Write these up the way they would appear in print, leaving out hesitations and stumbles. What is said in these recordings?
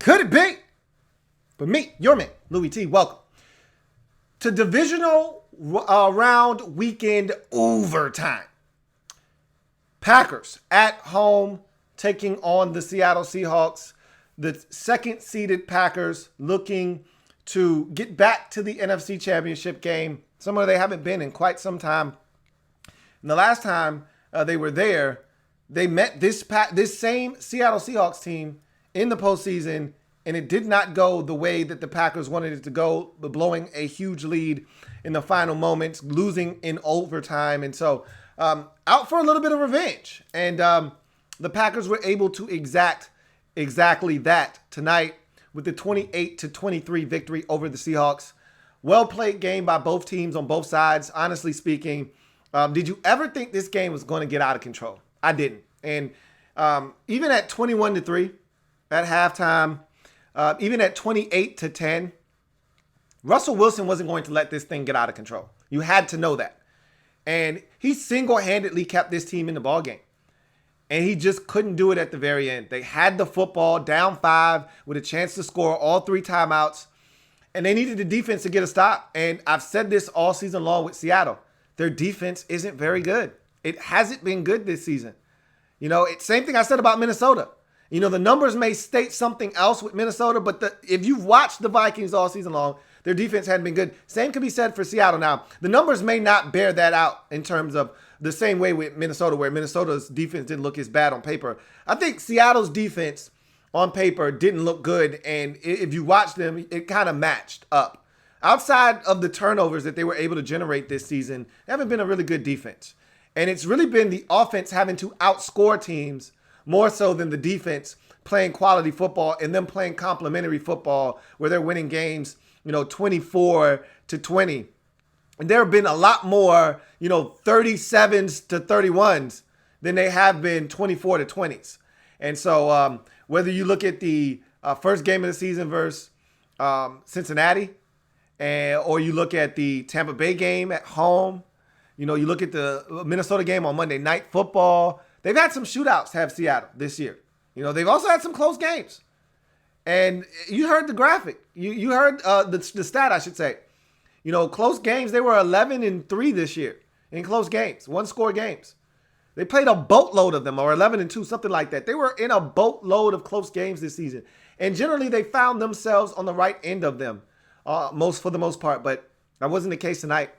Could it be? But me, your man, Louis T, welcome to Divisional round weekend overtime. Packers at home taking on the Seattle Seahawks. The second-seeded Packers looking to get back to the NFC Championship game, somewhere they haven't been in quite some time. And the last time they were there, they met this same Seattle Seahawks team in the postseason, and it did not go the way that the Packers wanted it to go, blowing a huge lead in the final moments, losing in overtime. And so out for a little bit of revenge. And the Packers were able to exact exactly that tonight with the 28-23 victory over the Seahawks. Well-played game by both teams on both sides, honestly speaking. Did you ever think this game was going to get out of control? I didn't. And even at 21-3 at halftime, even at 28-10, Russell Wilson wasn't going to let this thing get out of control. You had to know that. And he single-handedly kept this team in the ballgame. And he just couldn't do it at the very end. They had the football down 5 with a chance to score all 3 timeouts. And they needed the defense to get a stop. And I've said this all season long with Seattle. Their defense isn't very good. It hasn't been good this season. You know, same thing I said about Minnesota. You know, the numbers may state something else with Minnesota, but if you've watched the Vikings all season long, their defense hadn't been good. Same can be said for Seattle. Now, the numbers may not bear that out in terms of the same way with Minnesota, where Minnesota's defense didn't look as bad on paper. I think Seattle's defense on paper didn't look good, and if you watch them, it kind of matched up. Outside of the turnovers that they were able to generate this season, they haven't been a really good defense. And it's really been the offense having to outscore teams more so than the defense playing quality football and them playing complementary football where they're winning games, 24-20. And there have been a lot more, 37s to 31s than they have been 24-20s. And so whether you look at the first game of the season versus Cincinnati, or you look at the Tampa Bay game at home, you look at the Minnesota game on Monday Night Football, they've had some shootouts to have Seattle this year. They've also had some close games. And you heard the graphic. You heard the stat, I should say. Close games, they were 11-3 this year in close games, one-score games. They played a boatload of them, or 11-2, something like that. They were in a boatload of close games this season. And generally, they found themselves on the right end of them, for the most part. But that wasn't the case tonight.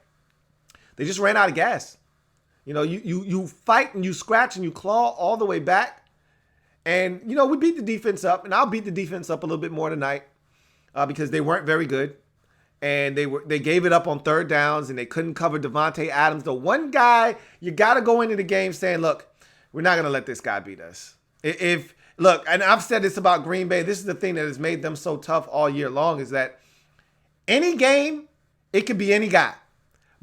They just ran out of gas. You fight and you scratch and you claw all the way back. And, we beat the defense up, and I'll beat the defense up a little bit more tonight because they weren't very good. And they gave it up on third downs, and they couldn't cover Davante Adams. The one guy you got to go into the game saying, look, we're not going to let this guy beat us. Look, and I've said this about Green Bay. This is the thing that has made them so tough all year long is that any game, it could be any guy.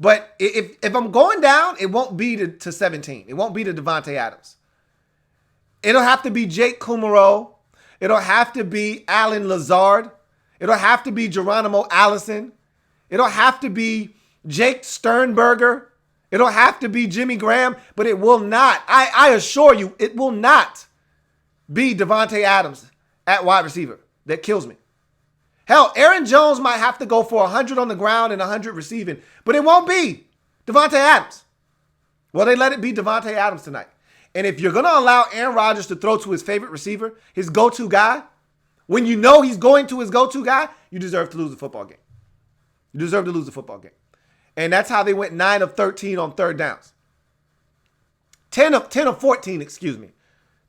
But if I'm going down, it won't be to 17. It won't be to Davante Adams. It'll have to be Jake Kumerow. It'll have to be Alan Lazard. It'll have to be Geronimo Allison. It'll have to be Jake Sternberger. It'll have to be Jimmy Graham. But it will not, I assure you, it will not be Davante Adams at wide receiver. That kills me. Hell, Aaron Jones might have to go for 100 on the ground and 100 receiving. But it won't be Davante Adams. Well, they let it be Davante Adams tonight. And if you're going to allow Aaron Rodgers to throw to his favorite receiver, his go-to guy, when you know he's going to his go-to guy, you deserve to lose the football game. You deserve to lose the football game. And that's how they went 9 of 13 on third downs. 10 of 14, excuse me.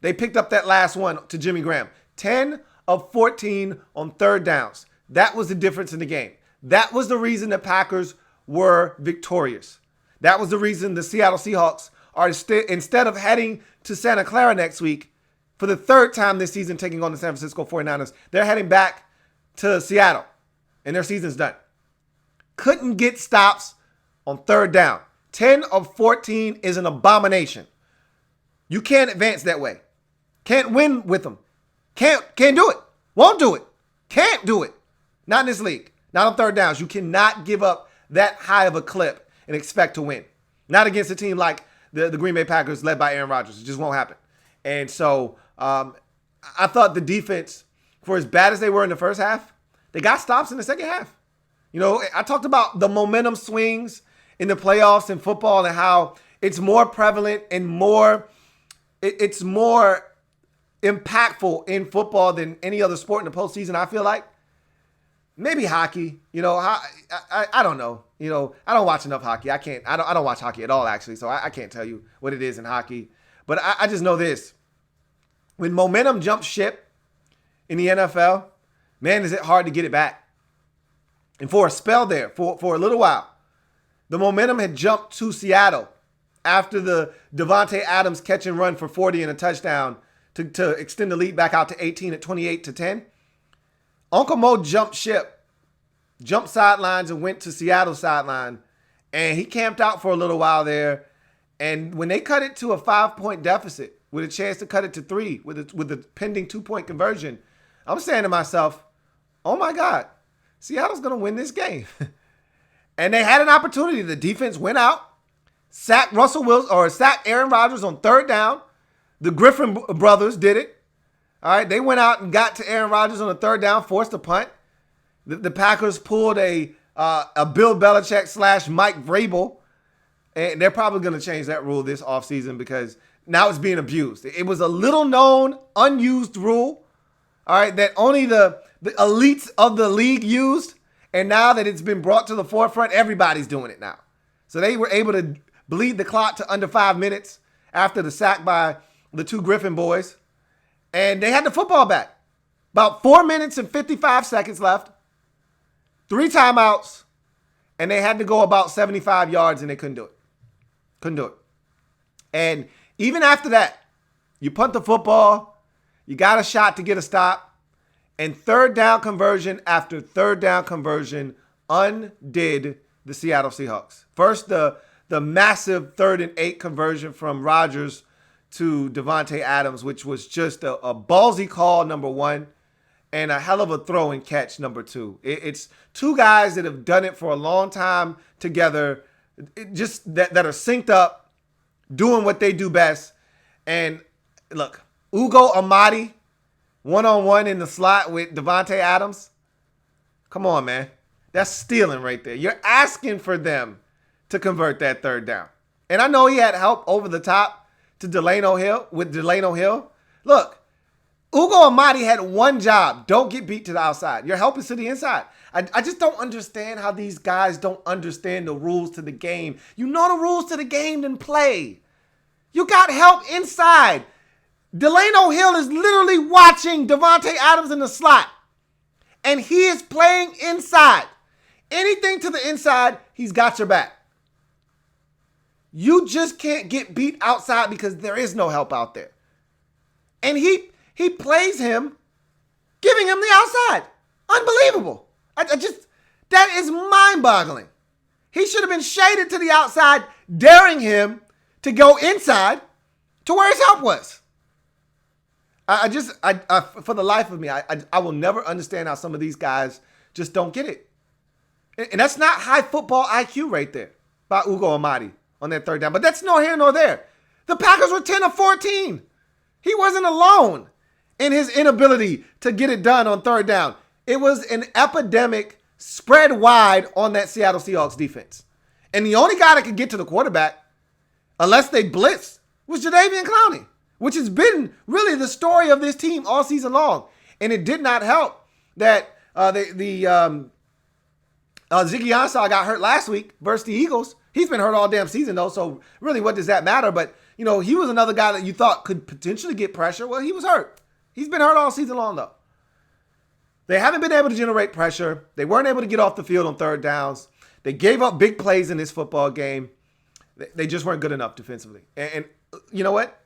They picked up that last one to Jimmy Graham. 10 of 14 on third downs. That was the difference in the game. That was the reason the Packers were victorious. That was the reason the Seattle Seahawks are instead of heading to Santa Clara next week for the third time this season taking on the San Francisco 49ers, they're heading back to Seattle, and their season's done. Couldn't get stops on third down. 10 of 14 is an abomination. You can't advance that way. Can't win with them. Can't do it. Won't do it. Can't do it. Not in this league. Not on third downs. You cannot give up that high of a clip and expect to win. Not against a team like the Green Bay Packers led by Aaron Rodgers. It just won't happen. And so I thought the defense for as bad as they were in the first half, they got stops in the second half. You know, I talked about the momentum swings in the playoffs in football and how it's more prevalent and it's more impactful in football than any other sport in the postseason, I feel like. Maybe hockey, you know, I don't know. You know, I don't watch enough hockey. I don't watch hockey at all, actually, so I can't tell you what it is in hockey. But I just know this. When momentum jumps ship in the NFL, man, is it hard to get it back. And for a spell there, for a little while, the momentum had jumped to Seattle after the Davante Adams catch and run for 40 and a touchdown to extend the lead back out to 18 at 28-10. Uncle Mo jumped ship, jumped sidelines and went to Seattle's sideline, and he camped out for a little while there. And when they cut it to a 5-point deficit with a chance to cut it to 3 with a pending 2-point conversion, I'm saying to myself, oh my God, Seattle's going to win this game. And they had an opportunity. The defense went out, sacked Aaron Rodgers on third down. The Griffin brothers did it. All right, they went out and got to Aaron Rodgers on the third down, forced a punt. The Packers pulled a Bill Belichick / Mike Vrabel, and they're probably going to change that rule this offseason because now it's being abused. It was a little-known, unused rule, all right, that only the elites of the league used, and now that it's been brought to the forefront, everybody's doing it now. So they were able to bleed the clock to under 5 minutes after the sack by the two Griffin boys. And they had the football back. About 4 minutes and 55 seconds left. 3 timeouts. And they had to go about 75 yards and they couldn't do it. Couldn't do it. And even after that, you punt the football. You got a shot to get a stop. And third down conversion after third down conversion undid the Seattle Seahawks. First, the massive 3rd and 8 conversion from Rodgers to Davante Adams, which was just a ballsy call, number 1, and a hell of a throw and catch, number 2. It's two guys that have done it for a long time together, just that are synced up, doing what they do best. And look, Ugo Amadi, one-on-one in the slot with Davante Adams. Come on, man. That's stealing right there. You're asking for them to convert that third down. And I know he had help over the top to Delano Hill. Look, Ugo Amadi had one job. Don't get beat to the outside. Your help is to the inside. I just don't understand how these guys don't understand the rules to the game. You know the rules to the game, then play. You got help inside. Delano Hill is literally watching Davante Adams in the slot. And he is playing inside. Anything to the inside, he's got your back. You just can't get beat outside because there is no help out there. And he plays him, giving him the outside. Unbelievable. That is mind-boggling. He should have been shaded to the outside, daring him to go inside to where his help was. For the life of me, I will never understand how some of these guys just don't get it. And that's not high football IQ right there by Ugo Amadi on that third down. But that's no here nor there. The Packers were 10 of 14. He wasn't alone in his inability to get it done on third down. It was an epidemic spread wide on that Seattle Seahawks defense. And the only guy that could get to the quarterback, unless they blitzed, was Jadeveon Clowney, which has been really the story of this team all season long. And it did not help that Ziggy Ansah got hurt last week versus the Eagles. He's been hurt all damn season, though, so really what does that matter? But, you know, he was another guy that you thought could potentially get pressure. Well, he was hurt. He's been hurt all season long, though. They haven't been able to generate pressure. They weren't able to get off the field on third downs. They gave up big plays in this football game. They just weren't good enough defensively. And you know what?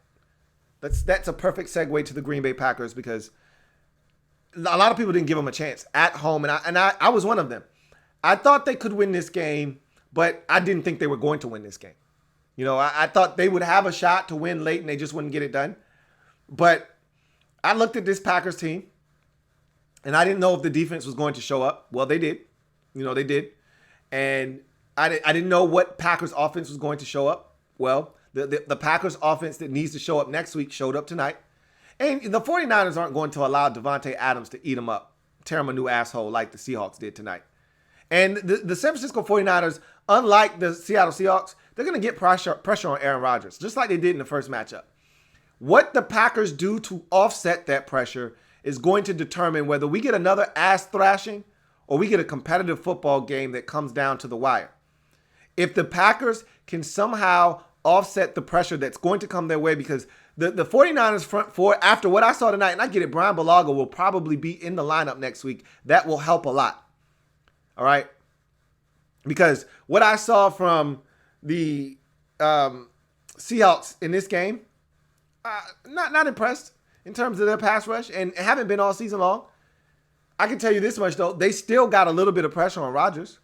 That's a perfect segue to the Green Bay Packers because a lot of people didn't give them a chance at home, and I was one of them. I thought they could win this game, but I didn't think they were going to win this game. You know, I thought they would have a shot to win late and they just wouldn't get it done. But I looked at this Packers team and I didn't know if the defense was going to show up. Well, they did. You know, they did. And I didn't know what Packers offense was going to show up. Well, the Packers offense that needs to show up next week showed up tonight. And the 49ers aren't going to allow Davante Adams to eat him up, tear him a new asshole like the Seahawks did tonight. And the San Francisco 49ers, unlike the Seattle Seahawks, they're going to get pressure on Aaron Rodgers, just like they did in the first matchup. What the Packers do to offset that pressure is going to determine whether we get another ass thrashing or we get a competitive football game that comes down to the wire. If the Packers can somehow offset the pressure that's going to come their way, because the 49ers front four, after what I saw tonight, and I get it, Brian Bulaga will probably be in the lineup next week. That will help a lot. All right? Because what I saw from the Seahawks in this game, not impressed in terms of their pass rush, and haven't been all season long. I can tell you this much, though. They still got a little bit of pressure on Rodgers.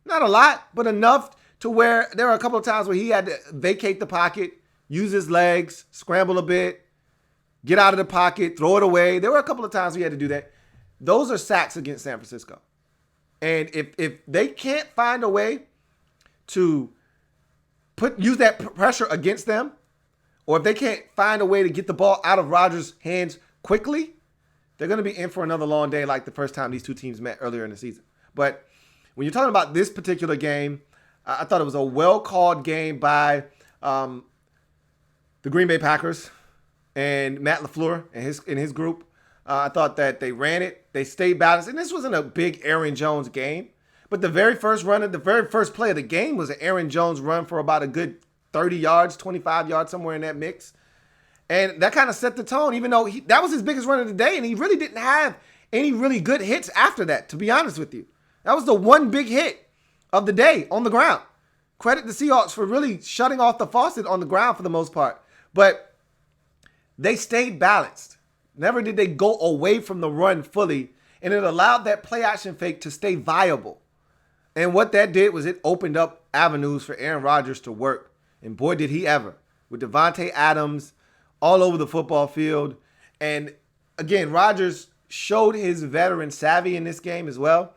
Not a lot, but enough to where there were a couple of times where he had to vacate the pocket, use his legs, scramble a bit, get out of the pocket, throw it away. There were a couple of times he had to do that. Those are sacks against San Francisco. And if they can't find a way to use that pressure against them, or if they can't find a way to get the ball out of Rodgers' hands quickly, they're going to be in for another long day like the first time these two teams met earlier in the season. But when you're talking about this particular game, I thought it was a well-called game by the Green Bay Packers and Matt LaFleur and his group. I thought that they ran it. They stayed balanced. And this wasn't a big Aaron Jones game. But the very first play of the game was an Aaron Jones run for about a good 30 yards, 25 yards, somewhere in that mix. And that kind of set the tone, even though that was his biggest run of the day. And he really didn't have any really good hits after that, to be honest with you. That was the one big hit of the day on the ground. Credit the Seahawks for really shutting off the faucet on the ground for the most part. But they stayed balanced. Never did they go away from the run fully. And it allowed that play action fake to stay viable. And what that did was it opened up avenues for Aaron Rodgers to work. And boy, did he ever. With Davante Adams all over the football field. And again, Rodgers showed his veteran savvy in this game as well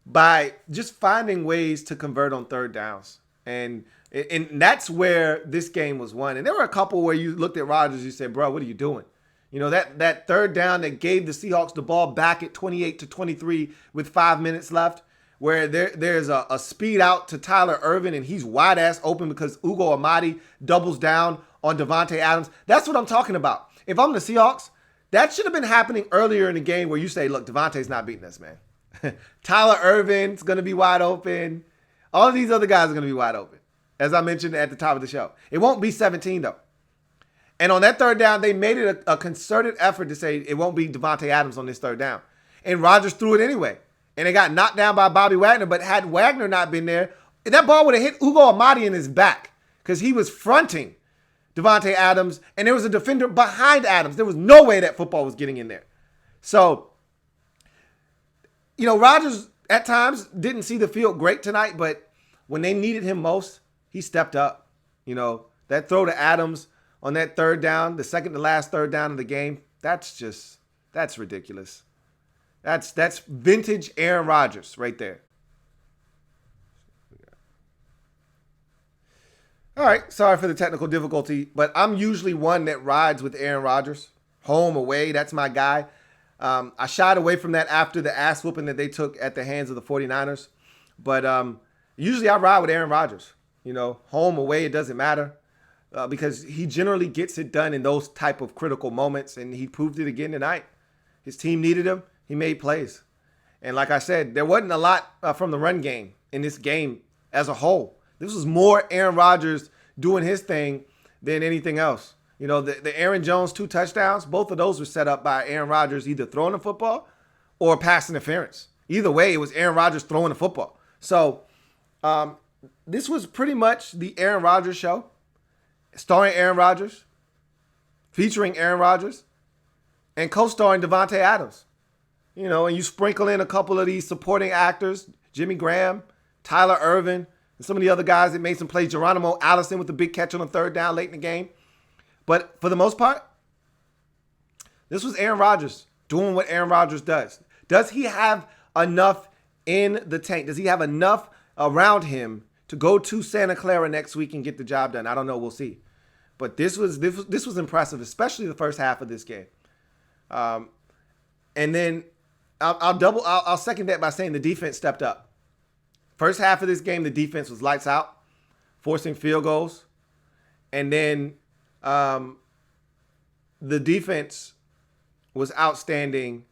by just finding ways to convert on third downs. And that's where this game was won. And there were a couple where you looked at Rodgers, you said, bro, what are you doing? You know, that third down that gave the Seahawks the ball back at 28-23 with 5 minutes left, where there's a speed out to Tyler Ervin and he's wide ass open because Ugo Amadi doubles down on Davante Adams. That's what I'm talking about. If I'm the Seahawks, that should have been happening earlier in the game where you say, look, Davante's not beating us, man. Tyler Ervin's going to be wide open. All of these other guys are going to be wide open, as I mentioned at the top of the show. It won't be 17, though. And on that third down, they made it a concerted effort to say it won't be Davante Adams on this third down. And Rodgers threw it anyway. And it got knocked down by Bobby Wagner. But had Wagner not been there, that ball would have hit Ugo Amadi in his back because he was fronting Davante Adams. And there was a defender behind Adams. There was no way that football was getting in there. So, you know, Rodgers at times didn't see the field great tonight. But when they needed him most, he stepped up. You know, that throw to Adams on that third down, the second to last third down of the game, that's ridiculous. That's vintage Aaron Rodgers right there. All right, sorry for the technical difficulty, but I'm usually one that rides with Aaron Rodgers. Home, away, that's my guy. I shied away from that after the ass whooping that they took at the hands of the 49ers. But usually I ride with Aaron Rodgers. You know, home, away, it doesn't matter. Because he generally gets it done in those type of critical moments, and he proved it again tonight. His team needed him. He made plays. And like I said, there wasn't a lot from the run game in this game as a whole. This was more Aaron Rodgers doing his thing than anything else. You know, the Aaron Jones 2 touchdowns, both of those were set up by Aaron Rodgers either throwing the football or pass interference. Either way, it was Aaron Rodgers throwing the football. So this was pretty much the Aaron Rodgers show. Starring Aaron Rodgers, featuring Aaron Rodgers, and co-starring Davante Adams. You know, and you sprinkle in a couple of these supporting actors, Jimmy Graham, Tyler Ervin, and some of the other guys that made some plays, Geronimo Allison with the big catch on the third down late in the game. But for the most part, this was Aaron Rodgers doing what Aaron Rodgers does. Does he have enough in the tank? Does he have enough around him to go to Santa Clara next week and get the job done? I don't know. We'll see. But this was impressive, especially the first half of this game. And then I'll second that by saying the defense stepped up. First half of this game, the defense was lights out, forcing field goals. And then the defense was outstanding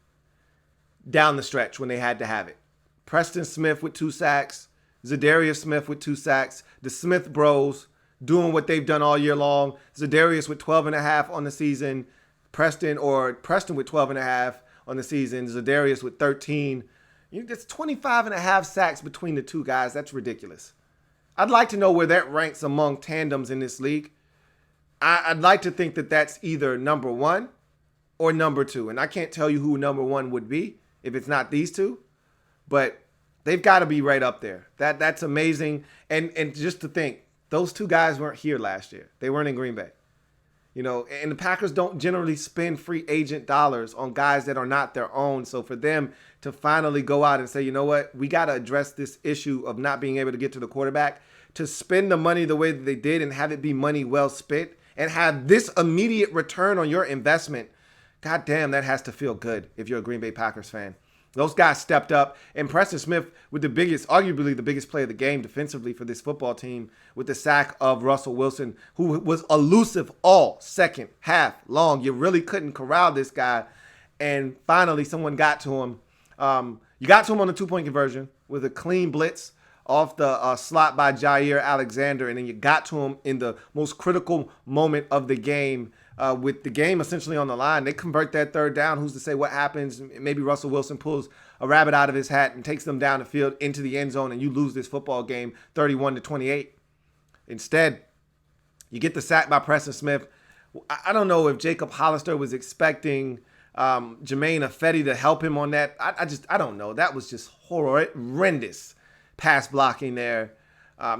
down the stretch when they had to have it. Preston Smith with 2 sacks, Zadarius Smith with 2 sacks, the Smith bros doing what they've done all year long. Zadarius with 12.5 on the season, Preston with 12.5 on the season, Zadarius with 13. That's 25.5 sacks between the two guys. That's ridiculous. I'd like to know where that ranks among tandems in this league. I'd like to think that that's either number 1 or number 2. And I can't tell you who number 1 would be if it's not these two. But they've got to be right up there. That's amazing. And just to think, those two guys weren't here last year. They weren't in Green Bay. And the Packers don't generally spend free agent dollars on guys that are not their own. So for them to finally go out and say, you know what, we got to address this issue of not being able to get to the quarterback, to spend the money the way that they did and have it be money well spent and have this immediate return on your investment, God damn, that has to feel good if you're a Green Bay Packers fan. Those guys stepped up, and Preston Smith with arguably the biggest play of the game defensively for this football team with the sack of Russell Wilson, who was elusive all second half long. You really couldn't corral this guy, and finally someone got to him. You got to him on the 2-point conversion with a clean blitz off the slot by Jair Alexander, and then you got to him in the most critical moment of the game. With the game essentially on the line, they convert that third down. Who's to say what happens? Maybe Russell Wilson pulls a rabbit out of his hat and takes them down the field into the end zone, and you lose this football game 31-28. Instead, you get the sack by Preston Smith. I don't know if Jacob Hollister was expecting Jermaine Ifedi to help him on that. I don't know. That was just horrendous pass blocking there.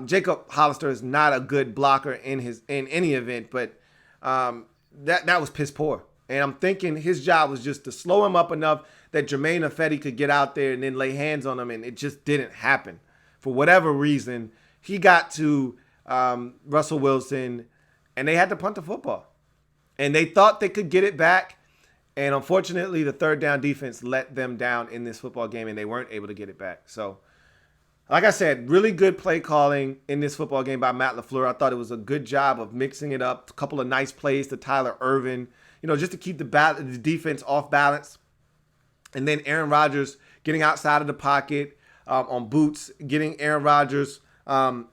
Jacob Hollister is not a good blocker in any event, but that was piss poor. And I'm thinking his job was just to slow him up enough that Jermaine Ifedi could get out there and then lay hands on him, and it just didn't happen. For whatever reason, he got to Russell Wilson, and they had to punt the football. And they thought they could get it back, and unfortunately, the third down defense let them down in this football game, and they weren't able to get it back. So, like I said, really good play calling in this football game by Matt LaFleur. I thought it was a good job of mixing it up. A couple of nice plays to Tyler Ervin, just to keep the defense off balance. And then Aaron Rodgers getting outside of the pocket on boots, getting Aaron Rodgers on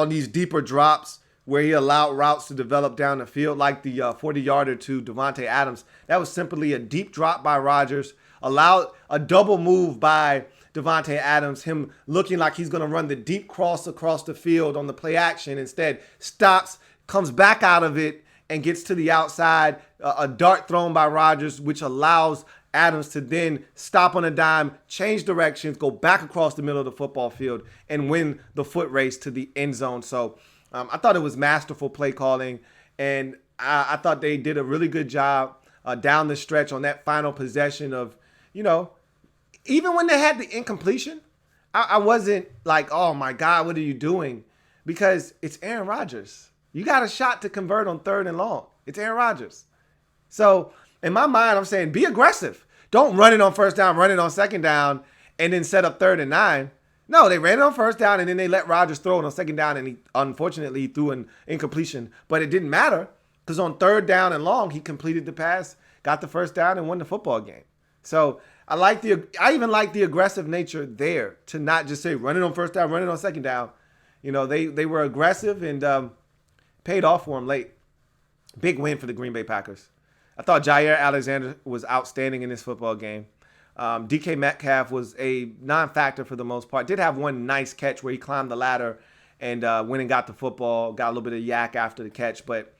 these deeper drops where he allowed routes to develop down the field, like the 40-yarder to Davante Adams. That was simply a deep drop by Rodgers, allowed a double move by Davante Adams, him looking like he's going to run the deep cross across the field on the play action. Instead, stops, comes back out of it, and gets to the outside. A dart thrown by Rodgers, which allows Adams to then stop on a dime, change directions, go back across the middle of the football field, and win the foot race to the end zone. So I thought it was masterful play calling, and I thought they did a really good job down the stretch on that final possession of, even when they had the incompletion, I wasn't like, oh my God, what are you doing? Because it's Aaron Rodgers. You got a shot to convert on 3rd and long. It's Aaron Rodgers. So in my mind, I'm saying be aggressive. Don't run it on 1st down, run it on 2nd down, and then set up 3rd and 9. No, they ran it on 1st down, and then they let Rodgers throw it on 2nd down, and he unfortunately threw an incompletion. But it didn't matter because on 3rd down and long, he completed the pass, got the 1st down, and won the football game. So I even like the aggressive nature there to not just say run it on 1st down, run it on 2nd down. They were aggressive and paid off for them late. Big win for the Green Bay Packers. I thought Jair Alexander was outstanding in this football game. DK Metcalf was a non-factor for the most part. Did have one nice catch where he climbed the ladder and went and got the football, got a little bit of yak after the catch, but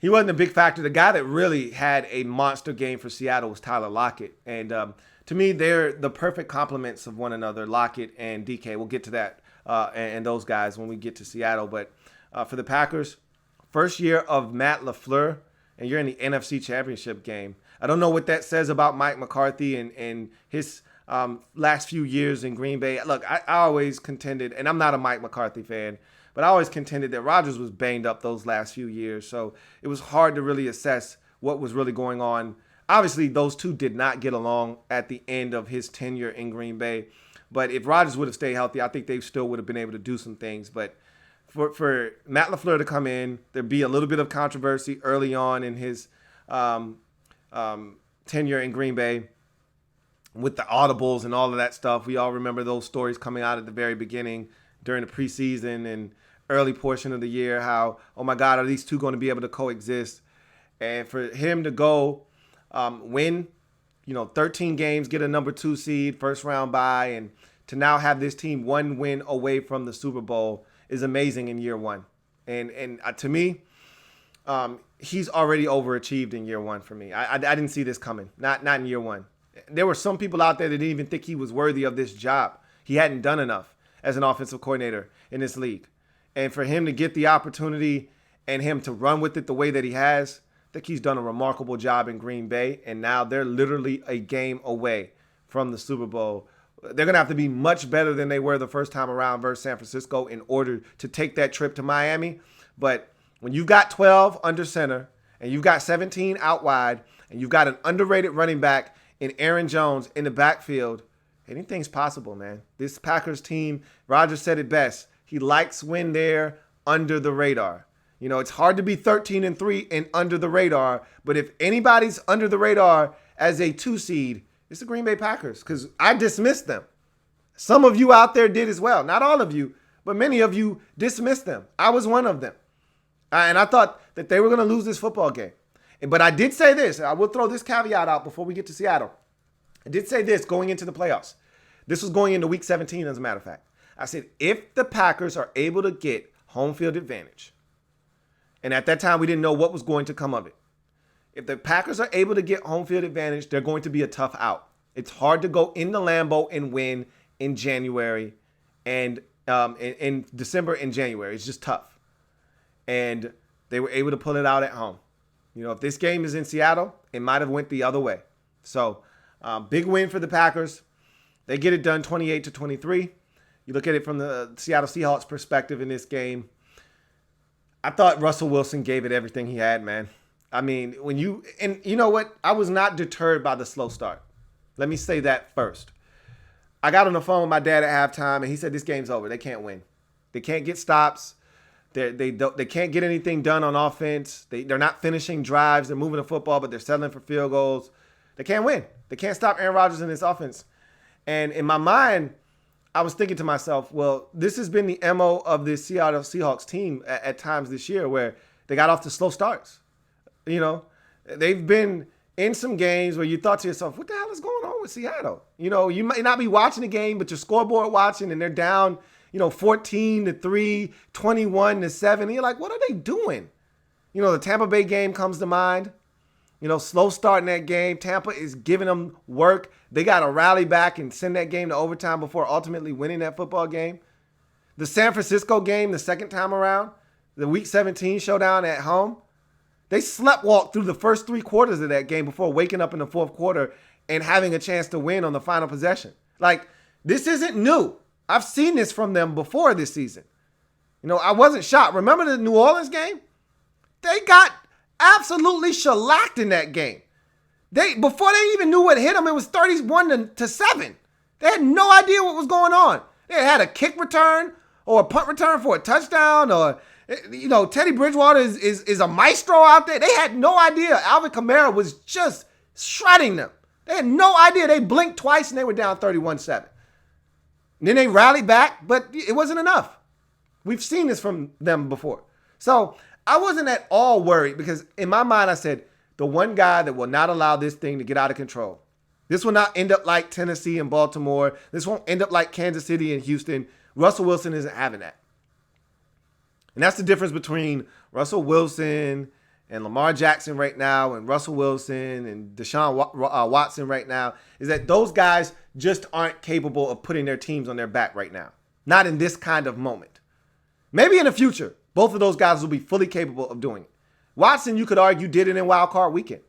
he wasn't a big factor. The guy that really had a monster game for Seattle was Tyler Lockett. And to me, they're the perfect complements of one another, Lockett and DK. We'll get to that and those guys when we get to Seattle. But for the Packers, first year of Matt LaFleur, and you're in the NFC Championship game. I don't know what that says about Mike McCarthy and his last few years in Green Bay. Look, I always contended, and I'm not a Mike McCarthy fan, But I always contended that Rodgers was banged up those last few years, so it was hard to really assess what was really going on. Obviously, those two did not get along at the end of his tenure in Green Bay. But if Rodgers would have stayed healthy, I think they still would have been able to do some things. But for Matt LaFleur to come in, there'd be a little bit of controversy early on in his tenure in Green Bay with the audibles and all of that stuff. We all remember those stories coming out at the very beginning during the preseason and early portion of the year, how, oh my God, are these two going to be able to coexist? And for him to go win, 13 games, get a number 2 seed, first round bye, and to now have this team 1 win away from the Super Bowl is amazing in year 1. And to me, he's already overachieved in year 1 for me. I didn't see this coming, not in year 1. There were some people out there that didn't even think he was worthy of this job. He hadn't done enough as an offensive coordinator in this league. And for him to get the opportunity and him to run with it the way that he has, I think he's done a remarkable job in Green Bay. And now they're literally a game away from the Super Bowl. They're going to have to be much better than they were the first time around versus San Francisco in order to take that trip to Miami. But when you've got 12 under center and you've got 17 out wide and you've got an underrated running back in Aaron Jones in the backfield, anything's possible, man. This Packers team, Rodgers said it best. He likes when they're under the radar. It's hard to be 13-3 and under the radar, but if anybody's under the radar as a 2 seed, it's the Green Bay Packers, because I dismissed them. Some of you out there did as well. Not all of you, but many of you dismissed them. I was one of them. And I thought that they were going to lose this football game. But I did say this. I will throw this caveat out before we get to Seattle. I did say this going into the playoffs. This was going into week 17, as a matter of fact. I said, if the Packers are able to get home field advantage, and at that time we didn't know what was going to come of it. If the Packers are able to get home field advantage, they're going to be a tough out. It's hard to go into Lambeau and win in January and in December and January. It's just tough. And they were able to pull it out at home. If this game is in Seattle, it might have went the other way. So, big win for the Packers. They get it done 28-23. You look at it from the Seattle Seahawks perspective in this game. I thought Russell Wilson gave it everything he had, man. I mean, you know what? I was not deterred by the slow start. Let me say that first. I got on the phone with my dad at halftime, and he said this game's over. They can't win. They can't get stops. They can't get anything done on offense. They're not finishing drives. They're moving the football, but they're settling for field goals. They can't win. They can't stop Aaron Rodgers in this offense. And in my mind, I was thinking to myself, well, this has been the MO of the Seattle Seahawks team at times this year, where they got off to slow starts. They've been in some games where you thought to yourself, what the hell is going on with Seattle? You might not be watching the game, but your scoreboard watching, and they're down 14-3, 21-7. And you're like, what are they doing? The Tampa Bay game comes to mind. Slow starting that game. Tampa is giving them work. They got to rally back and send that game to overtime before ultimately winning that football game. The San Francisco game, the second time around, the Week 17 showdown at home, they sleptwalked through the first 3 quarters of that game before waking up in the fourth quarter and having a chance to win on the final possession. Like, this isn't new. I've seen this from them before this season. I wasn't shocked. Remember the New Orleans game? They got absolutely shellacked in that game. Before they even knew what hit them, it was 31-7. They had no idea what was going on. They had a kick return or a punt return for a touchdown, or Teddy Bridgewater is a maestro out there. They had no idea. Alvin Kamara was just shredding them. They had no idea. They blinked twice and they were down 31-7. Then they rallied back, but it wasn't enough. We've seen this from them before. So I wasn't at all worried, because in my mind I said, the one guy that will not allow this thing to get out of control. This will not end up like Tennessee and Baltimore. This won't end up like Kansas City and Houston. Russell Wilson isn't having that. And that's the difference between Russell Wilson and Lamar Jackson right now, and Russell Wilson and Deshaun Watson right now, is that those guys just aren't capable of putting their teams on their back right now. Not in this kind of moment. Maybe in the future, both of those guys will be fully capable of doing it. Watson, you could argue, did it in Wild Card Weekend.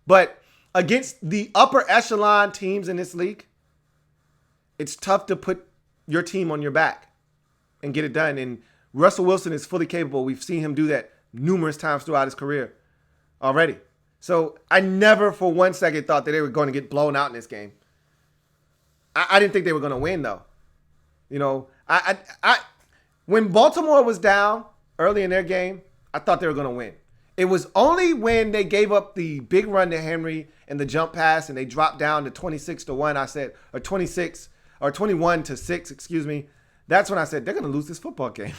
But against the upper echelon teams in this league, it's tough to put your team on your back and get it done. And Russell Wilson is fully capable. We've seen him do that numerous times throughout his career already. So I never for 1 second thought that they were going to get blown out in this game. I didn't think they were going to win, though. You know, when Baltimore was down early in their game, I thought they were going to win. It was only when they gave up the big run to Henry and the jump pass and they dropped down to 26-1, I said, or 26 or 21-6, excuse me. That's when I said they're going to lose this football game.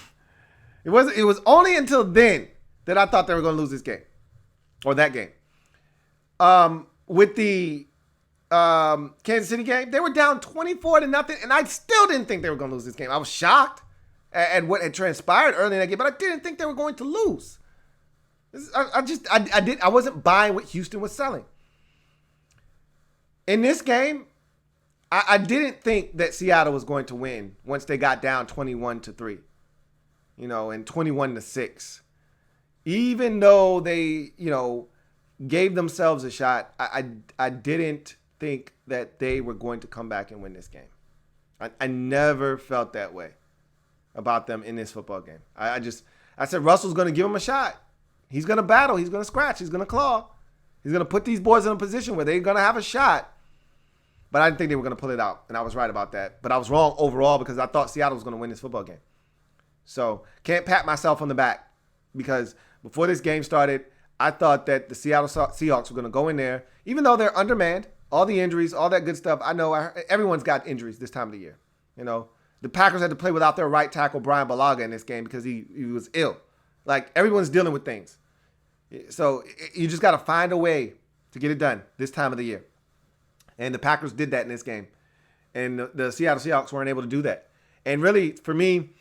It was only until then that I thought they were going to lose this game or that game. With the Kansas City game, they were down 24-0, and I still didn't think they were going to lose this game. I was shocked at what had transpired early in that game, but I didn't think they were going to lose. I wasn't buying what Houston was selling. In this game, I didn't think that Seattle was going to win once they got down 21-3, you know, and 21-6. Even though they, you know, gave themselves a shot, I didn't think that they were going to come back and win this game. I never felt that way about them in this football game. I said Russell's going to give them a shot. He's going to battle. He's going to scratch. He's going to claw. He's going to put these boys in a position where they're going to have a shot. But I didn't think they were going to pull it out, and I was right about that. But I was wrong overall because I thought Seattle was going to win this football game. So can't pat myself on the back because before this game started, I thought that the Seattle Seahawks were going to go in there, even though they're undermanned, all the injuries, all that good stuff. I know everyone's got injuries this time of the year. You know, the Packers had to play without their right tackle, Brian Bulaga, in this game because he was ill. Like, everyone's dealing with things. So you just got to find a way to get it done this time of the year. And the Packers did that in this game. And the Seattle Seahawks weren't able to do that. And really, for me,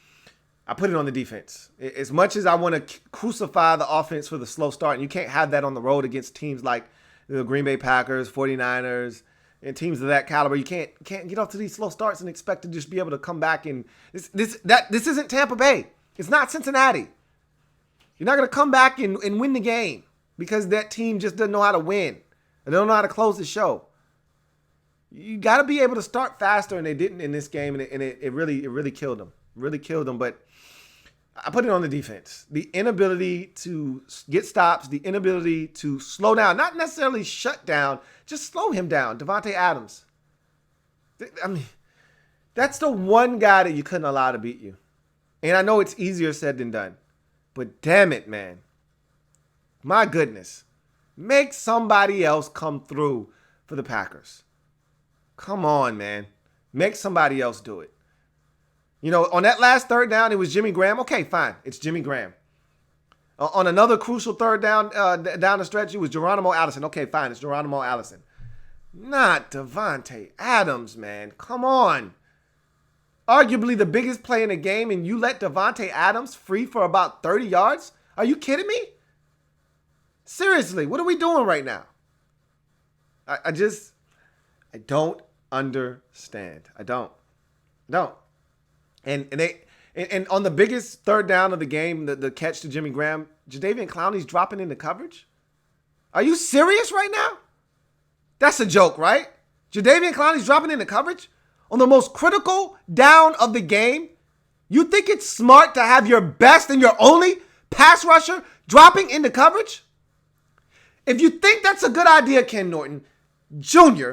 I put it on the defense. As much as I want to crucify the offense for the slow start, and you can't have that on the road against teams like the Green Bay Packers, 49ers, and teams of that caliber. You can't get off to these slow starts and expect to just be able to come back. And this isn't Tampa Bay. It's not Cincinnati. You're not going to come back and win the game because that team just doesn't know how to win. They don't know how to close the show. You got to be able to start faster, and they didn't in this game, and it really killed them. Really killed them, but I put it on the defense. The inability to get stops, the inability to slow down, not necessarily shut down, just slow him down. Davante Adams. I mean, that's the one guy that you couldn't allow to beat you. And I know it's easier said than done. But damn it, man. My goodness. Make somebody else come through for the Packers. Come on, man. Make somebody else do it. You know, on that last third down, it was Jimmy Graham. Okay, fine. It's Jimmy Graham. On another crucial third down down the stretch, it was Geronimo Allison. Okay, fine. It's Geronimo Allison. Not Davante Adams, man. Come on. Arguably the biggest play in the game, and you let Davante Adams free for about 30 yards? Are you kidding me? Seriously, what are we doing right now? I don't understand. I don't. And on the biggest third down of the game, the catch to Jimmy Graham, Jadeveon Clowney's dropping into coverage? Are you serious right now? That's a joke, right? Jadeveon Clowney's dropping into coverage? On the most critical down of the game? You think it's smart to have your best and your only pass rusher dropping into coverage? If you think that's a good idea, Ken Norton Jr.,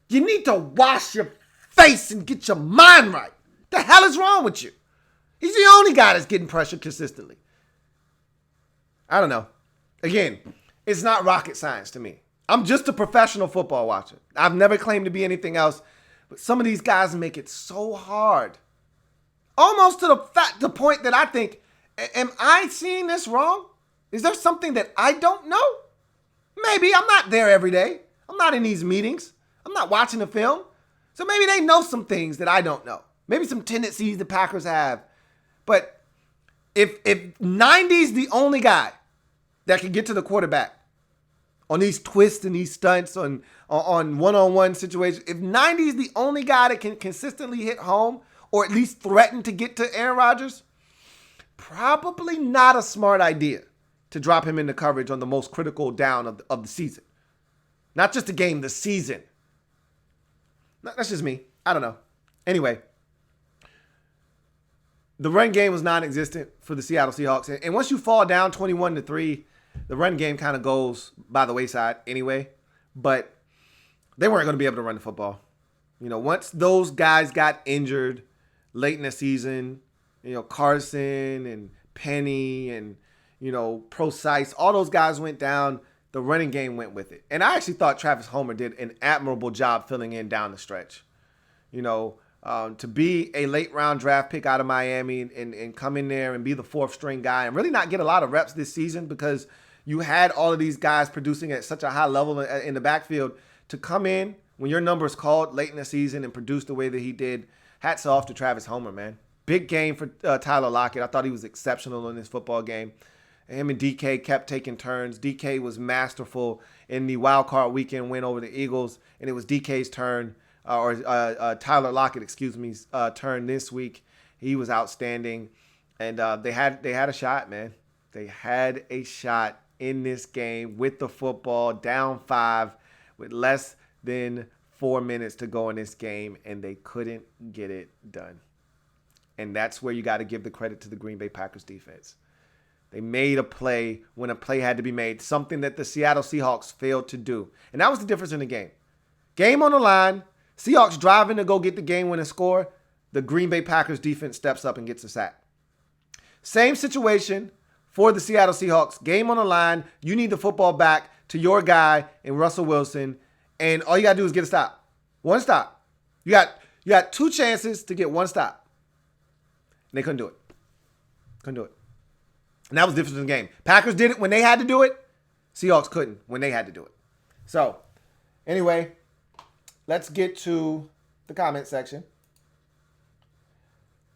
you need to wash your face and get your mind right. The hell is wrong with you? He's the only guy that's getting pressure consistently. I don't know. Again, it's not rocket science to me. I'm just a professional football watcher. I've never claimed to be anything else, but some of these guys make it so hard. Almost to the point that I think, am I seeing this wrong? Is there something that I don't know? Maybe. I'm not there every day. I'm not in these meetings. I'm not watching the film. So maybe they know some things that I don't know. Maybe some tendencies the Packers have. But if 90's the only guy that can get to the quarterback on these twists and these stunts on one-on-one situations, if 90's the only guy that can consistently hit home or at least threaten to get to Aaron Rodgers, probably not a smart idea to drop him into coverage on the most critical down of the season. Not just the game, the season. That's just me. I don't know. Anyway, the run game was non-existent for the Seattle Seahawks. And once you fall down 21-3, the run game kind of goes by the wayside anyway. But they weren't going to be able to run the football. Once those guys got injured late in the season, Carson and Penny and, Procise, all those guys went down. The running game went with it. And I actually thought Travis Homer did an admirable job filling in down the stretch. To be a late round draft pick out of Miami and come in there and be the fourth string guy and really not get a lot of reps this season because you had all of these guys producing at such a high level in the backfield. To come in when your number is called late in the season and produce the way that he did, hats off to Travis Homer, man. Big game for Tyler Lockett. I thought he was exceptional in this football game. Him and DK kept taking turns. DK was masterful in the wild card weekend win over the Eagles, and it was DK's turn, Tyler Lockett, turn this week. He was outstanding, and they had a shot, man. They had a shot in this game with the football, down 5 with less than 4 minutes to go in this game, and they couldn't get it done. And that's where you got to give the credit to the Green Bay Packers defense. They made a play when a play had to be made, something that the Seattle Seahawks failed to do. And that was the difference in the game. Game on the line, Seahawks driving to go get the game-winning score. The Green Bay Packers defense steps up and gets a sack. Same situation for the Seattle Seahawks. Game on the line. You need the football back to your guy in Russell Wilson, and all you got to do is get a stop. One stop. You got 2 chances to get 1 stop. And they couldn't do it. Couldn't do it. And that was the difference in the game. Packers did it when they had to do it. Seahawks couldn't when they had to do it. So, anyway, let's get to the comment section.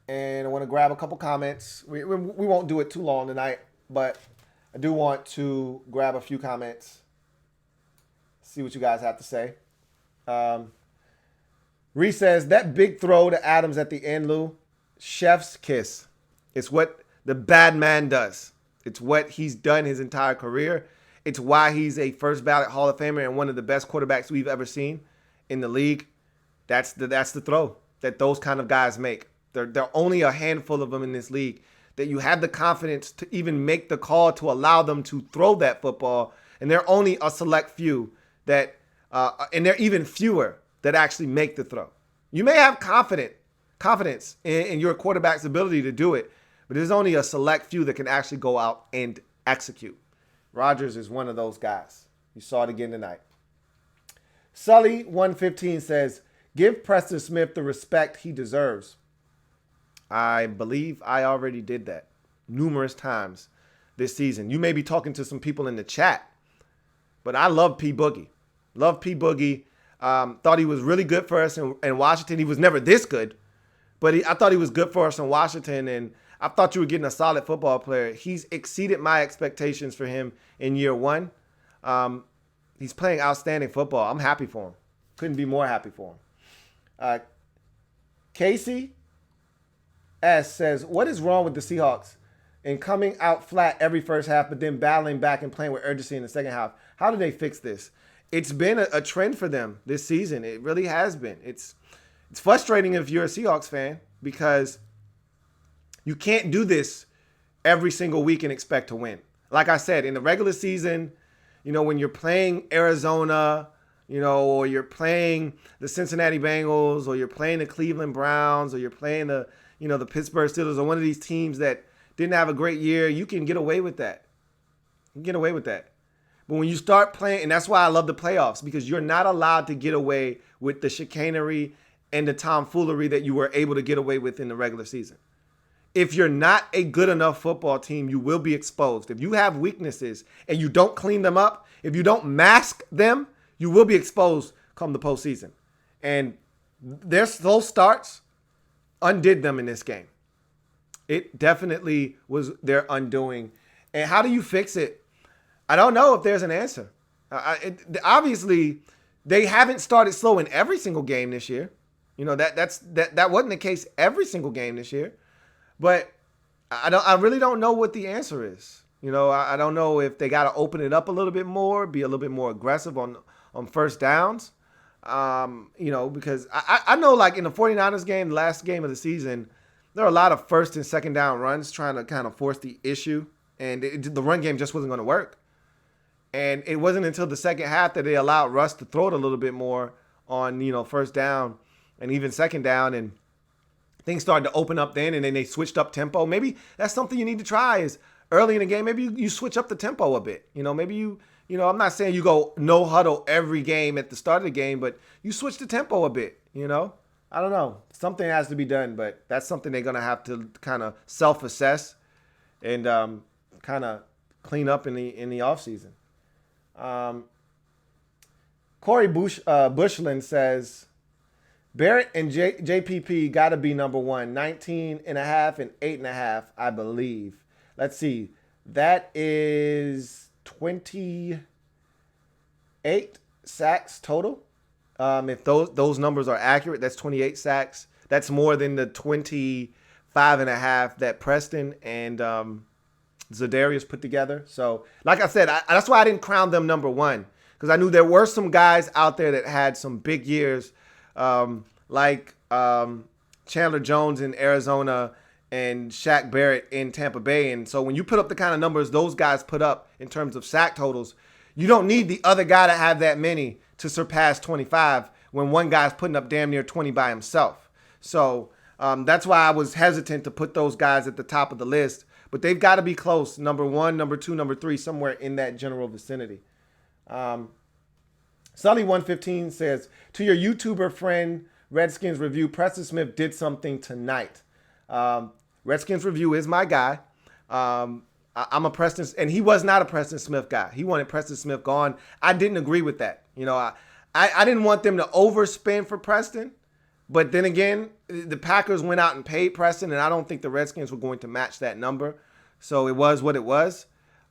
And I want to grab a couple comments. We won't do it too long tonight, but I do want to grab a few comments. See what you guys have to say. Reese says, that big throw to Adams at the end, Lou, chef's kiss. It's what the bad man does. It's what he's done his entire career. It's why he's a first ballot Hall of Famer and one of the best quarterbacks we've ever seen in the league. That's the throw that those kind of guys make. There are only a handful of them in this league that you have the confidence to even make the call to allow them to throw that football. And there are only a select few that, and there are even fewer that actually make the throw. You may have confidence in your quarterback's ability to do it, but there's only a select few that can actually go out and execute. Rodgers is one of those guys. You saw it again tonight. Sully115 says, give Preston Smith the respect he deserves. I believe I already did that numerous times this season. You may be talking to some people in the chat, but I love P. Boogie. Love P. Boogie. Thought he was really good for us in Washington. He was never this good, but I thought he was good for us in Washington, and I thought you were getting a solid football player. He's exceeded my expectations for him in year 1. He's playing outstanding football. I'm happy for him. Couldn't be more happy for him. Casey S. says, what is wrong with the Seahawks in coming out flat every first half, but then battling back and playing with urgency in the second half? How do they fix this? It's been a trend for them this season. It really has been. It's frustrating if you're a Seahawks fan because you can't do this every single week and expect to win. Like I said, in the regular season, when you're playing Arizona, or you're playing the Cincinnati Bengals, or you're playing the Cleveland Browns, or you're playing the Pittsburgh Steelers, or one of these teams that didn't have a great year, you can get away with that. You can get away with that. But when you start playing, and that's why I love the playoffs, because you're not allowed to get away with the chicanery and the tomfoolery that you were able to get away with in the regular season. If you're not a good enough football team, you will be exposed. If you have weaknesses and you don't clean them up, if you don't mask them, you will be exposed come the postseason. And their slow starts undid them in this game. It definitely was their undoing. And how do you fix it? I don't know if there's an answer. Obviously, they haven't started slow in every single game this year. That wasn't the case every single game this year. But I really don't know what the answer is. I don't know if they got to open it up a little bit more, be a little bit more aggressive on first downs. Because I know like in the 49ers game, the last game of the season, there are a lot of first and second down runs trying to kind of force the issue, and the run game just wasn't going to work. And it wasn't until the second half that they allowed Russ to throw it a little bit more on, first down and even second down, and things started to open up then, and then they switched up tempo. Maybe that's something you need to try is early in the game, maybe you switch up the tempo a bit. Maybe I'm not saying you go no huddle every game at the start of the game, but you switch the tempo a bit, I don't know. Something has to be done, but that's something they're going to have to kind of self-assess and kind of clean up in the offseason. Corey Bushland says, Barrett and JPP got to be number one, 19 and a half and 8.5, I believe. Let's see. That is 28 sacks total. If those numbers are accurate, that's 28 sacks. That's more than the 25 and a half that Preston and Zadarius put together. So, like I said, that's why I didn't crown them number one, because I knew there were some guys out there that had some big years, like Chandler Jones in Arizona and Shaq Barrett in Tampa Bay. And so when you put up the kind of numbers those guys put up in terms of sack totals, you don't need the other guy to have that many to surpass 25 when one guy's putting up damn near 20 by himself. So that's why I was hesitant to put those guys at the top of the list. But they've got to be close. Number one, number two, number three, somewhere in that general vicinity. Sully115 says, to your YouTuber friend, Redskins Review, Preston Smith did something tonight. Redskins Review is my guy. I'm a Preston, and he was not a Preston Smith guy. He wanted Preston Smith gone. I didn't agree with that. I didn't want them to overspend for Preston. But then again, the Packers went out and paid Preston, and I don't think the Redskins were going to match that number. So it was what it was.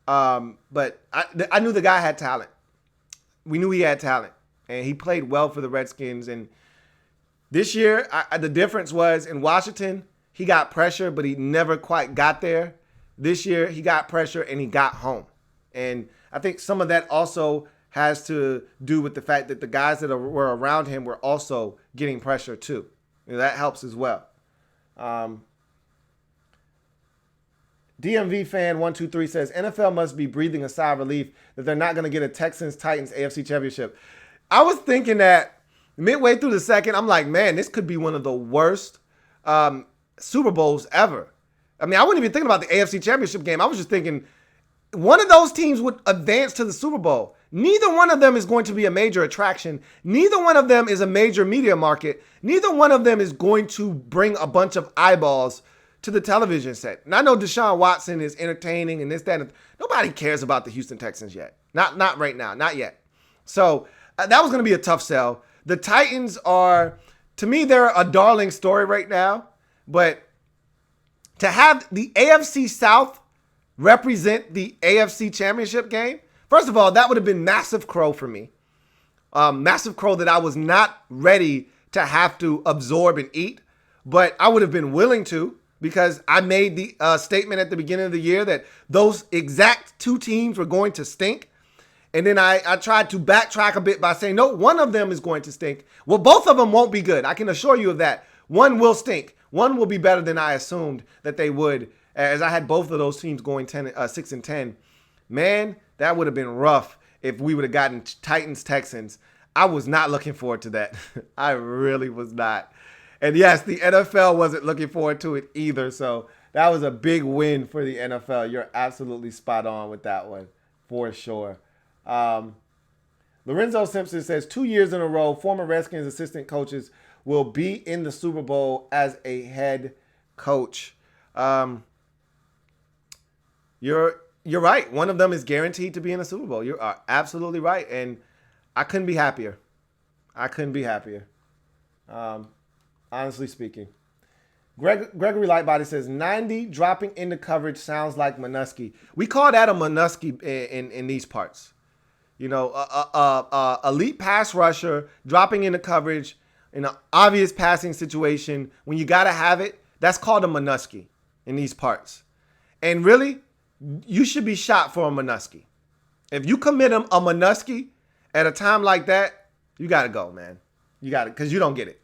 But I knew the guy had talent. We knew he had talent, and he played well for the Redskins. And this year, the difference was in Washington, he got pressure, but he never quite got there. This year, he got pressure, and he got home. And I think some of that also has to do with the fact that the guys that were around him were also getting pressure too. That helps as well. DMV fan 123 says, NFL must be breathing a sigh of relief that they're not going to get a Texans-Titans AFC Championship. I was thinking that midway through the second, I'm like, man, this could be one of the worst Super Bowls ever. I mean, I wasn't even thinking about the AFC Championship game. I was just thinking one of those teams would advance to the Super Bowl. Neither one of them is going to be a major attraction. Neither one of them is a major media market. Neither one of them is going to bring a bunch of eyeballs to the television set. And I know Deshaun Watson is entertaining and this, that, and nobody cares about the Houston Texans yet. Not right now. Not yet. So that was going to be a tough sell. The Titans are, to me, they're a darling story right now. But to have the AFC South represent the AFC Championship game, first of all, that would have been massive crow for me. Massive crow that I was not ready to have to absorb and eat. But I would have been willing to, because I made the statement at the beginning of the year that those exact two teams were going to stink. And then I tried to backtrack a bit by saying, no, one of them is going to stink. Well, both of them won't be good. I can assure you of that. One will stink. One will be better than I assumed that they would, as I had both of those teams going 6-10. Man, that would have been rough if we would have gotten Titans-Texans. I was not looking forward to that. I really was not. And yes, the NFL wasn't looking forward to it either. So that was a big win for the NFL. You're absolutely spot on with that one, for sure. Lorenzo Simpson says 2 years in a row, former Redskins assistant coaches will be in the Super Bowl as a head coach. You're right. One of them is guaranteed to be in the Super Bowl. You are absolutely right. And I couldn't be happier. Honestly speaking. Gregory Lightbody says 90 dropping into coverage sounds like Manusky. We call that a Manusky in these parts. Elite pass rusher dropping into coverage in an obvious passing situation when you got to have it. That's called a Manusky in these parts. And really, you should be shot for a Manusky. If you commit a Manusky at a time like that, you got to go, man. You got it, because you don't get it.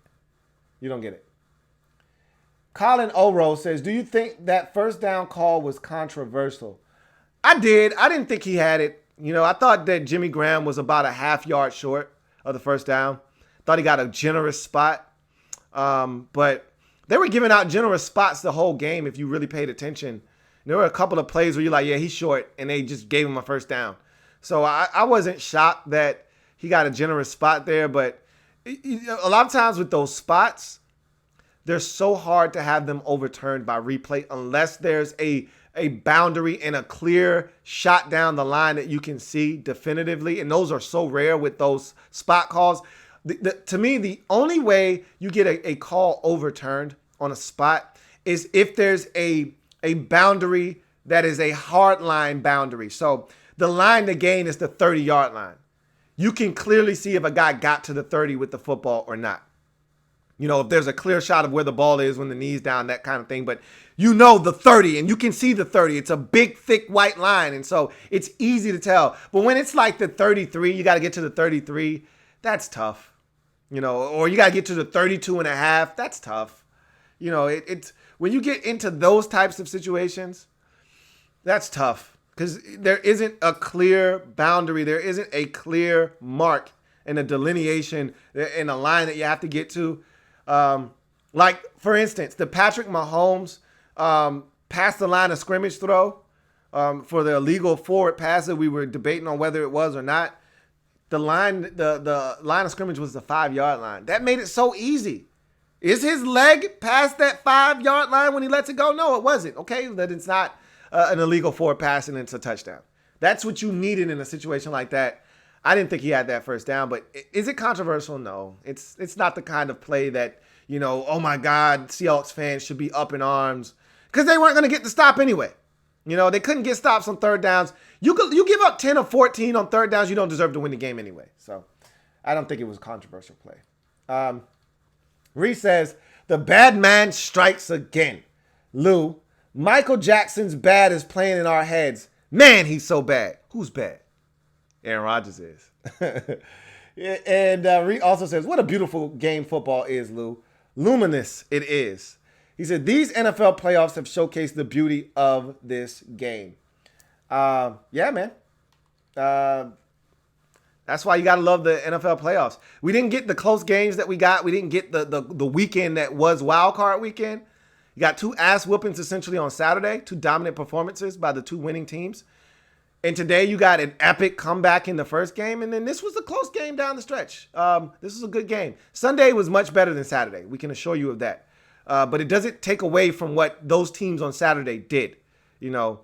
Colin Oro says, do you think that first down call was controversial? I did. I didn't think he had it. I thought that Jimmy Graham was about a half yard short of the first down. Thought he got a generous spot. But they were giving out generous spots the whole game if you really paid attention. There were a couple of plays where you're like, yeah, he's short, and they just gave him a first down. So I wasn't shocked that he got a generous spot there, but a lot of times with those spots, they're so hard to have them overturned by replay unless there's a boundary and a clear shot down the line that you can see definitively. And those are so rare with those spot calls. To me, the only way you get a call overturned on a spot is if there's a boundary that is a hard line boundary. So the line to gain is the 30-yard line. You can clearly see if a guy got to the 30 with the football or not. If there's a clear shot of where the ball is when the knee's down, that kind of thing. But the 30, and you can see the 30. It's a big, thick white line, and so it's easy to tell. But when it's like the 33, you got to get to the 33. That's tough. Or you got to get to the 32 and a half. That's tough. It's when you get into those types of situations, that's tough because there isn't a clear boundary. There isn't a clear mark and a delineation in a line that you have to get to. Like, for instance, the Patrick Mahomes past the line of scrimmage throw for the illegal forward pass that we were debating on whether it was or not. The line of scrimmage was the 5-yard line. That made it so easy. Is his leg past that 5-yard line when he lets it go? No, it wasn't. Okay, that it's not an illegal forward pass and it's a touchdown. That's what you needed in a situation like that. I didn't think he had that first down, but is it controversial? No. It's not the kind of play that, oh my God, Seahawks fans should be up in arms because they weren't going to get the stop anyway. They couldn't get stops on third downs. You give up 10 or 14 on third downs, you don't deserve to win the game anyway. So I don't think it was a controversial play. Reese says, the bad man strikes again. Lou, Michael Jackson's bad is playing in our heads. Man, he's so bad. Who's bad? Aaron Rodgers is. And Reed also says, what a beautiful game football is, Lou. Luminous it is. He said, these NFL playoffs have showcased the beauty of this game. Yeah, man. That's why you got to love the NFL playoffs. We didn't get the close games that we got. We didn't get the weekend that was wild card weekend. You got 2 ass whoopings essentially on Saturday, 2 dominant performances by the 2 winning teams. And today you got an epic comeback in the first game, and then this was a close game down the stretch. This was a good game. Sunday was much better than Saturday. We can assure you of that. But it doesn't take away from what those teams on Saturday did, and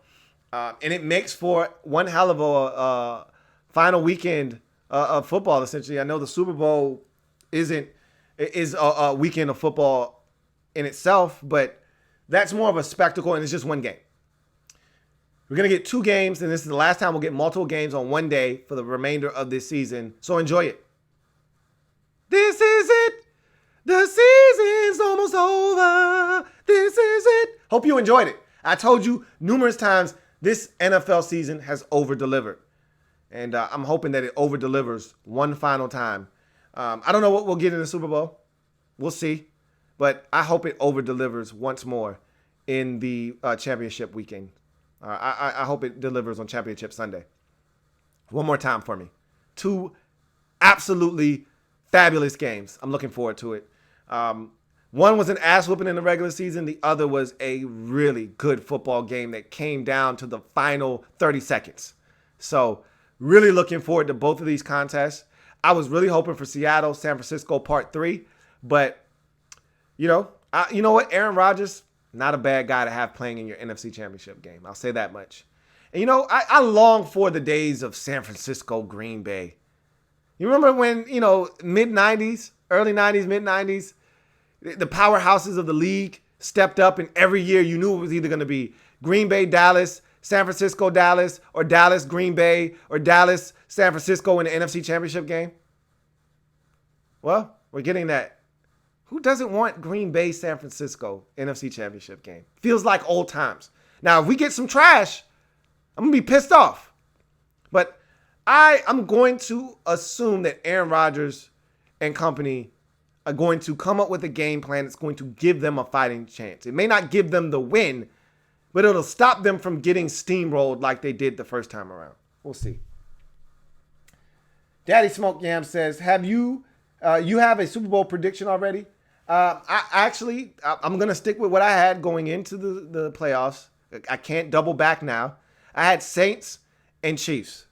it makes for one hell of a final weekend of football, essentially. I know the Super Bowl is a weekend of football in itself, but that's more of a spectacle, and it's just one game. We're going to get 2 games, and this is the last time we'll get multiple games on one day for the remainder of this season. So enjoy it. This is it. The season's almost over. This is it. Hope you enjoyed it. I told you numerous times this NFL season has over-delivered. And I'm hoping that it over-delivers one final time. I don't know what we'll get in the Super Bowl. We'll see. But I hope it over-delivers once more in the championship weekend. I hope it delivers on Championship Sunday. One more time for me. 2 absolutely fabulous games. I'm looking forward to it. One was an ass whooping in the regular season. The other was a really good football game that came down to the final 30 seconds. So really looking forward to both of these contests. I was really hoping for Seattle, San Francisco Part 3. But, you know what? Aaron Rodgers, not a bad guy to have playing in your NFC Championship game. I'll say that much. And, I long for the days of San Francisco, Green Bay. You remember when, mid-90s, early 90s, mid-90s, the powerhouses of the league stepped up, and every year you knew it was either going to be Green Bay, Dallas, San Francisco, Dallas, or Dallas, Green Bay, or Dallas, San Francisco in the NFC Championship game? Well, we're getting that. Who doesn't want Green Bay, San Francisco NFC Championship game? Feels like old times. Now, if we get some trash, I'm going to be pissed off. But I'm going to assume that Aaron Rodgers and company are going to come up with a game plan that's going to give them a fighting chance. It may not give them the win, but it'll stop them from getting steamrolled like they did the first time around. We'll see. Daddy Smoke Yam says, have you have a Super Bowl prediction already? I'm going to stick with what I had going into the playoffs. I can't double back now. I had Saints and Chiefs.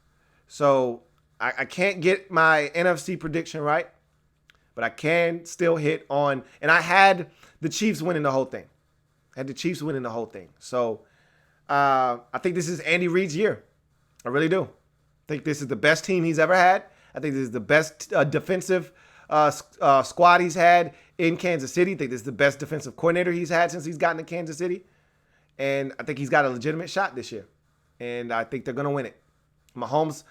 So I can't get my NFC prediction right, but I can still hit on, and I had the Chiefs winning the whole thing. So I think this is Andy Reid's year. I really do. I think this is the best team he's ever had. I think this is the best defensive squad he's had in Kansas City. I think this is the best defensive coordinator he's had since he's gotten to Kansas City. And I think he's got a legitimate shot this year. And I think they're going to win it. Mahomes,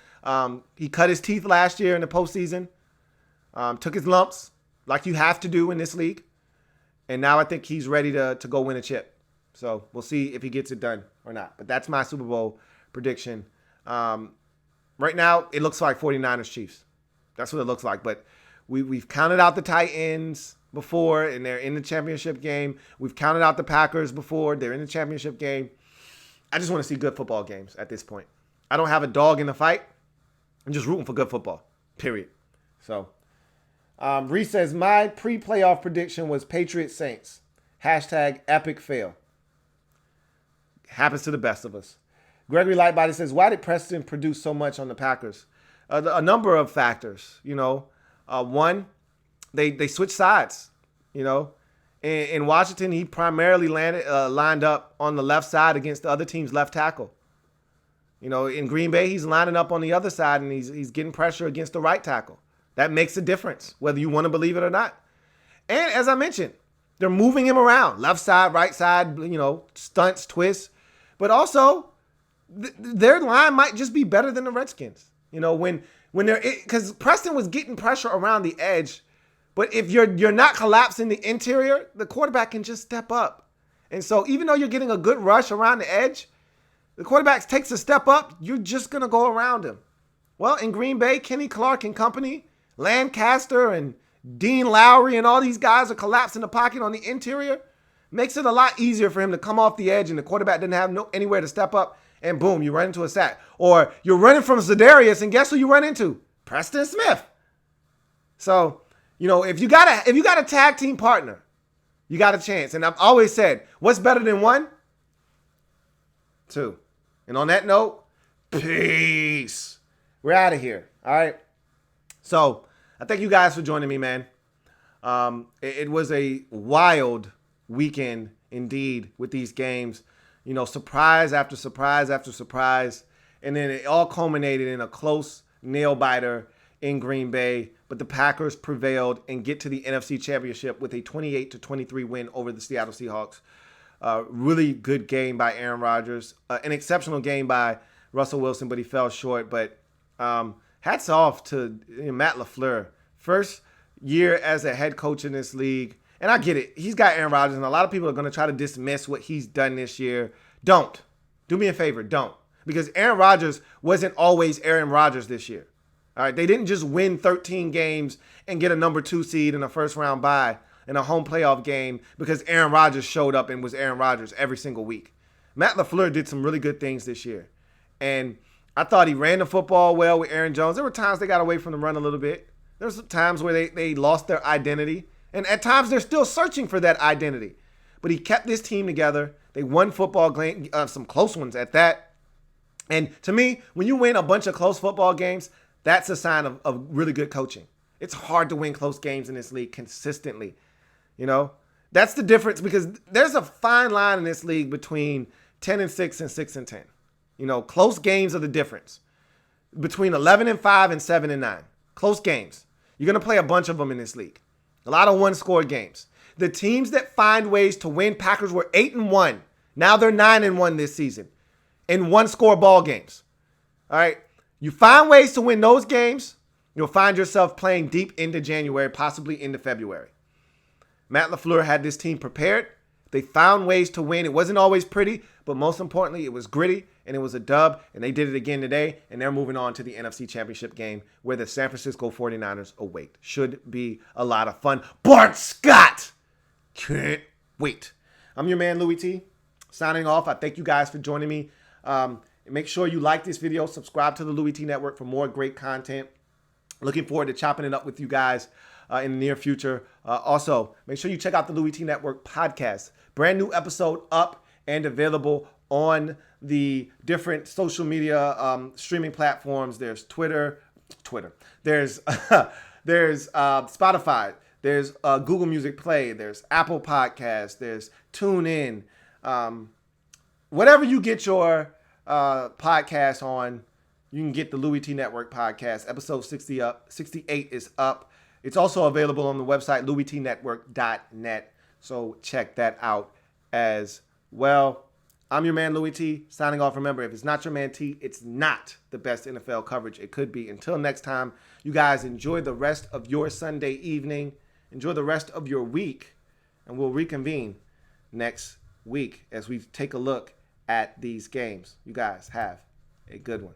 he cut his teeth last year in the postseason. Took his lumps like you have to do in this league. And now I think he's ready to go win a chip. So we'll see if he gets it done or not. But that's my Super Bowl prediction. Right now, it looks like 49ers Chiefs. That's what it looks like. But we've counted out the Titans before, and they're in the championship game. We've counted out the Packers before. They're in the championship game. I just want to see good football games at this point. I don't have a dog in the fight. I'm just rooting for good football, period. So, Reese says, my pre-playoff prediction was Patriots-Saints. Hashtag epic fail. Happens to the best of us. Gregory Lightbody says, why did Preston produce so much on the Packers? A number of factors, One, they switched sides, In Washington, he primarily lined up on the left side against the other team's left tackle. In Green Bay, he's lining up on the other side, and he's getting pressure against the right tackle. That makes a difference, whether you want to believe it or not. And as I mentioned, they're moving him around, left side, right side, stunts, twists. But also, their line might just be better than the Redskins. When they're, because Preston was getting pressure around the edge, but if you're not collapsing the interior, the quarterback can just step up. And so even though you're getting a good rush around the edge, the quarterback takes a step up, you're just going to go around him. Well, in Green Bay, Kenny Clark and company, Lancaster and Dean Lowry and all these guys are collapsing the pocket on the interior. Makes it a lot easier for him to come off the edge, and the quarterback didn't have anywhere to step up, and boom, you run into a sack. Or you're running from Za'Darius, and guess who you run into? Preston Smith. So, if you got a tag team partner, you got a chance. And I've always said, what's better than one? Two. And on that note, peace. We're out of here. All right. So I thank you guys for joining me, man. It was a wild weekend indeed with these games. Surprise after surprise after surprise. And then it all culminated in a close nail biter in Green Bay. But the Packers prevailed and get to the NFC Championship with a 28-23 win over the Seattle Seahawks. Really good game by Aaron Rodgers. An exceptional game by Russell Wilson, but he fell short. But hats off to Matt LaFleur. First year as a head coach in this league. And I get it. He's got Aaron Rodgers, and a lot of people are going to try to dismiss what he's done this year. Don't. Do me a favor. Don't. Because Aaron Rodgers wasn't always Aaron Rodgers this year. All right. They didn't just win 13 games and get a number 2 seed in a first round bye in a home playoff game because Aaron Rodgers showed up and was Aaron Rodgers every single week. Matt LaFleur did some really good things this year. And I thought he ran the football well with Aaron Jones. There were times they got away from the run a little bit. There were some times where they lost their identity. And at times they're still searching for that identity. But he kept this team together. They won football games, some close ones at that. And to me, when you win a bunch of close football games, that's a sign of really good coaching. It's hard to win close games in this league consistently. That's the difference, because there's a fine line in this league between 10-6 and 6-10. Close games are the difference between 11-5 and 7-9. Close games. You're going to play a bunch of them in this league. A lot of one-score games. The teams that find ways to win, Packers were 8-1. Now they're 9-1 this season in one-score ball games. All right. You find ways to win those games, you'll find yourself playing deep into January, possibly into February. Matt LaFleur had this team prepared. They found ways to win. It wasn't always pretty, but most importantly, it was gritty, and it was a dub, and they did it again today, and they're moving on to the NFC Championship game where the San Francisco 49ers await. Should be a lot of fun. Bart Scott! Can't wait. I'm your man, Louis T. Signing off. I thank you guys for joining me. Make sure you like this video. Subscribe to the Louis T Network for more great content. Looking forward to chopping it up with you guys in the near future. Also, make sure you check out the Louis T Network podcast. Brand new episode up and available on the different social media streaming platforms. There's Twitter. There's there's Spotify. There's Google Music Play. There's Apple Podcasts. There's TuneIn. Whatever you get your podcast on, you can get the Louis T Network podcast. Episode 68 is up. It's also available on the website, louistnetwork.net. So check that out as well. I'm your man, Louis T. Signing off. Remember, if it's not your man T, it's not the best NFL coverage it could be. Until next time, you guys enjoy the rest of your Sunday evening. Enjoy the rest of your week. And we'll reconvene next week as we take a look at these games. You guys have a good one.